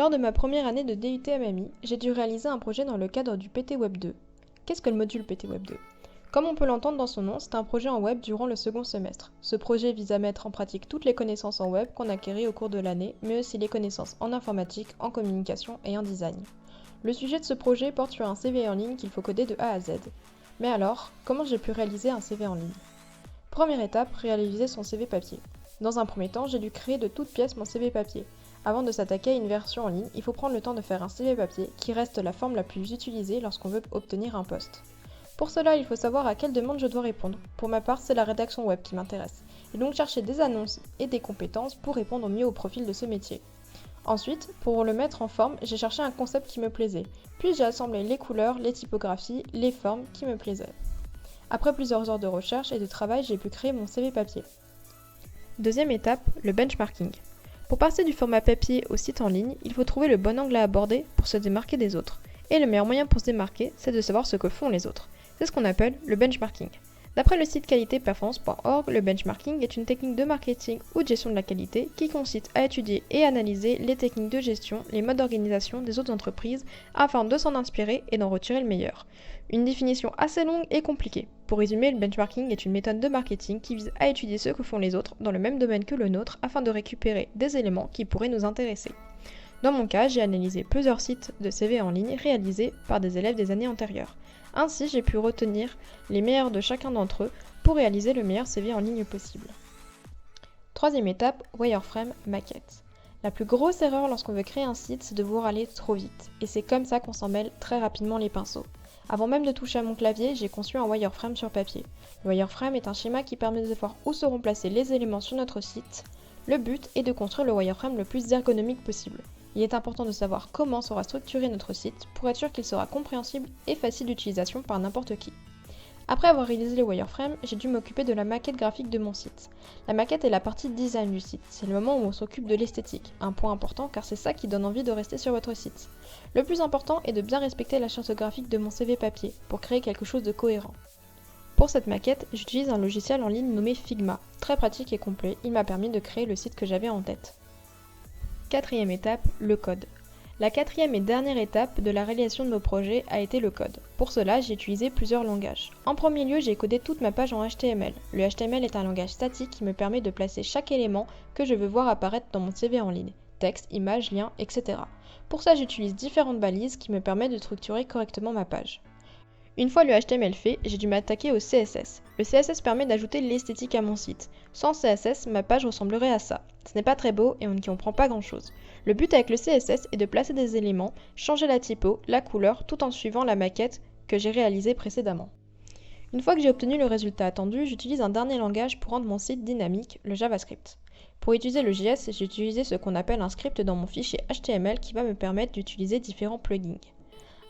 Lors de ma première année de DUT MMI, j'ai dû réaliser un projet dans le cadre du PT Web 2. Qu'est-ce que le module PT Web 2? Comme on peut l'entendre dans son nom, c'est un projet en web durant le second semestre. Ce projet vise à mettre en pratique toutes les connaissances en web qu'on acquérit au cours de l'année, mais aussi les connaissances en informatique, en communication et en design. Le sujet de ce projet porte sur un CV en ligne qu'il faut coder de A à Z. Mais alors, comment j'ai pu réaliser un CV en ligne? Première étape, réaliser son CV papier. Dans un premier temps, j'ai dû créer de toutes pièces mon CV papier. Avant de s'attaquer à une version en ligne, il faut prendre le temps de faire un CV papier qui reste la forme la plus utilisée lorsqu'on veut obtenir un poste. Pour cela, il faut savoir à quelle demande je dois répondre. Pour ma part, c'est la rédaction web qui m'intéresse. Et donc chercher des annonces et des compétences pour répondre au mieux au profil de ce métier. Ensuite, pour le mettre en forme, j'ai cherché un concept qui me plaisait. Puis j'ai assemblé les couleurs, les typographies, les formes qui me plaisaient. Après plusieurs heures de recherche et de travail, j'ai pu créer mon CV papier. Deuxième étape, le benchmarking. Pour passer du format papier au site en ligne, il faut trouver le bon angle à aborder pour se démarquer des autres. Et le meilleur moyen pour se démarquer, c'est de savoir ce que font les autres. C'est ce qu'on appelle le benchmarking. D'après le site qualitéperformance.org, le benchmarking est une technique de marketing ou de gestion de la qualité qui consiste à étudier et analyser les techniques de gestion, les modes d'organisation des autres entreprises afin de s'en inspirer et d'en retirer le meilleur. Une définition assez longue et compliquée. Pour résumer, le benchmarking est une méthode de marketing qui vise à étudier ce que font les autres dans le même domaine que le nôtre afin de récupérer des éléments qui pourraient nous intéresser. Dans mon cas, j'ai analysé plusieurs sites de CV en ligne réalisés par des élèves des années antérieures. Ainsi, j'ai pu retenir les meilleurs de chacun d'entre eux pour réaliser le meilleur CV en ligne possible. Troisième étape, wireframe maquette. La plus grosse erreur lorsqu'on veut créer un site, c'est de vouloir aller trop vite. Et c'est comme ça qu'on s'en mêle très rapidement les pinceaux. Avant même de toucher à mon clavier, j'ai conçu un wireframe sur papier. Le wireframe est un schéma qui permet de voir où seront placés les éléments sur notre site. Le but est de construire le wireframe le plus ergonomique possible. Il est important de savoir comment sera structuré notre site pour être sûr qu'il sera compréhensible et facile d'utilisation par n'importe qui. Après avoir réalisé le wireframe, j'ai dû m'occuper de la maquette graphique de mon site. La maquette est la partie design du site, c'est le moment où on s'occupe de l'esthétique, un point important car c'est ça qui donne envie de rester sur votre site. Le plus important est de bien respecter la charte graphique de mon CV papier pour créer quelque chose de cohérent. Pour cette maquette, j'utilise un logiciel en ligne nommé Figma, très pratique et complet, il m'a permis de créer le site que j'avais en tête. Quatrième étape, le code. La quatrième et dernière étape de la réalisation de nos projets a été le code. Pour cela, j'ai utilisé plusieurs langages. En premier lieu, j'ai codé toute ma page en HTML. Le HTML est un langage statique qui me permet de placer chaque élément que je veux voir apparaître dans mon CV en ligne. Texte, images, liens, etc. Pour ça, j'utilise différentes balises qui me permettent de structurer correctement ma page. Une fois le HTML fait, j'ai dû m'attaquer au CSS. Le CSS permet d'ajouter l'esthétique à mon site. Sans CSS, ma page ressemblerait à ça. Ce n'est pas très beau et on n'y comprend pas grand chose. Le but avec le CSS est de placer des éléments, changer la typo, la couleur, tout en suivant la maquette que j'ai réalisée précédemment. Une fois que j'ai obtenu le résultat attendu, j'utilise un dernier langage pour rendre mon site dynamique, le JavaScript. Pour utiliser le JS, j'ai utilisé ce qu'on appelle un script dans mon fichier HTML qui va me permettre d'utiliser différents plugins.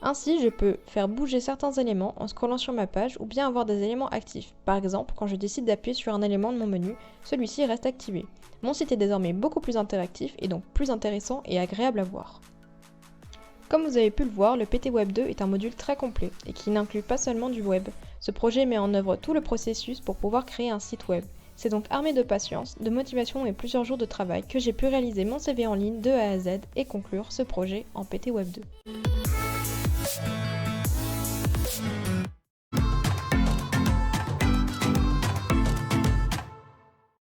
Ainsi, je peux faire bouger certains éléments en scrollant sur ma page ou bien avoir des éléments actifs. Par exemple, quand je décide d'appuyer sur un élément de mon menu, celui-ci reste activé. Mon site est désormais beaucoup plus interactif et donc plus intéressant et agréable à voir. Comme vous avez pu le voir, le PT Web 2 est un module très complet et qui n'inclut pas seulement du web. Ce projet met en œuvre tout le processus pour pouvoir créer un site web. C'est donc armé de patience, de motivation et plusieurs jours de travail que j'ai pu réaliser mon CV en ligne de A à Z et conclure ce projet en PT Web 2.